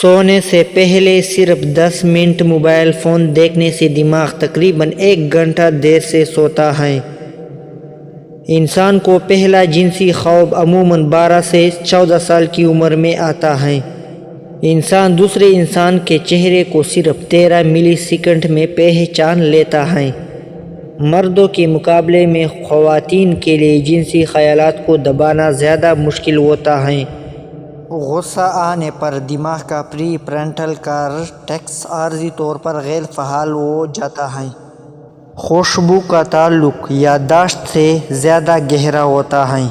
सोने से पहले सिर्फ 10 मिनट मोबाइल फ़ोन देखने से दिमाग तकरीबन 1 घंटा देर से सोता है। इंसान को पहला जिनसी ख्वाब अमूमन 12 से 14 साल की उम्र में आता है। इंसान दूसरे इंसान के चेहरे को सिर्फ 13 मिली सेकंड में पहचान लेता है। मर्दों के मुकाबले में ख़वातीन के लिए जिनसी ख़यालात को दबाना ज़्यादा मुश्किल होता है। गुस्सा आने पर दिमाग का प्री फ्रंटल कॉर्टेक्स आर्जी तौर पर गैर फ़आल हो जाता है। खुशबू का ताल्लुक याददाश्त से ज़्यादा गहरा होता है।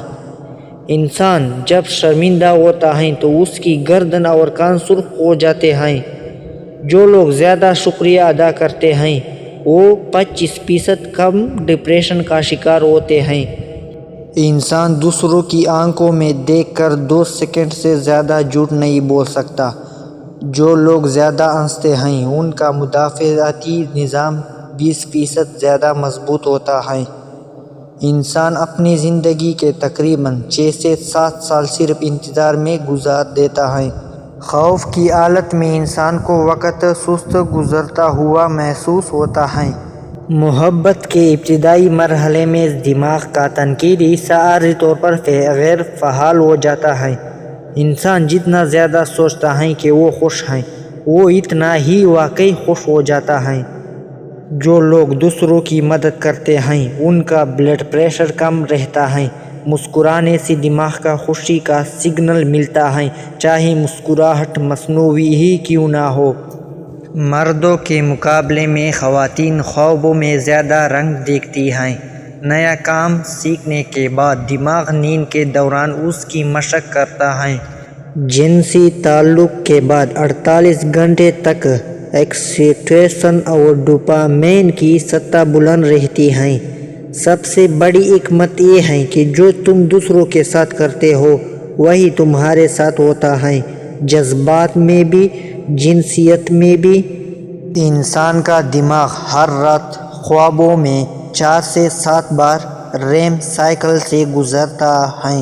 इंसान जब शर्मिंदा होता है तो उसकी गर्दन और कान सुर्ख हो जाते हैं। जो लोग ज़्यादा शुक्रिया अदा करते हैं वो 25% कम डिप्रेशन का शिकार होते हैं। इंसान दूसरों की आंखों में देखकर 2 सेकंड से ज़्यादा झूठ नहीं बोल सकता। जो लोग ज़्यादा हंसते हैं उनका मुदाफ़ाती निज़ाम 20% ज़्यादा मजबूत होता है। इंसान अपनी ज़िंदगी के तकरीबन 6 से 7 साल सिर्फ इंतज़ार में गुजार देता है। खौफ की हालत में इंसान को वक़्त सुस्त गुजरता हुआ महसूस होता है। मोहब्बत के इब्तिदाई मरहले में दिमाग का तनकीदी हिस्सा आर्जी तौर पर गैर फ़आल हो जाता है। इंसान जितना ज़्यादा सोचता है कि वो खुश है वो इतना ही वाकई खुश हो जाता है। जो लोग दूसरों की मदद करते हैं उनका ब्लड प्रेशर कम रहता है। मुस्कुराने से दिमाग का खुशी का सिग्नल मिलता है, चाहे मुस्कुराहट मसनूई ही क्यों ना हो। मर्दों के मुकाबले में ख़वातीन ख्वाबों में ज़्यादा रंग देखती हैं। नया काम सीखने के बाद दिमाग नींद के दौरान उसकी मशक करता है। जिनसी ताल्लुक़ के बाद 48 घंटे तक एक्साइटेशन और डोपामाइन की सतह बुलंद रहती है। सबसे बड़ी हिकमत ये है कि जो तुम दूसरों के साथ करते हो वही तुम्हारे साथ होता है। जज्बात में भी जिनसियत में भी। इंसान का दिमाग हर रात ख्वाबों में 4 से 7 बार रेम साइकिल से गुजरता है।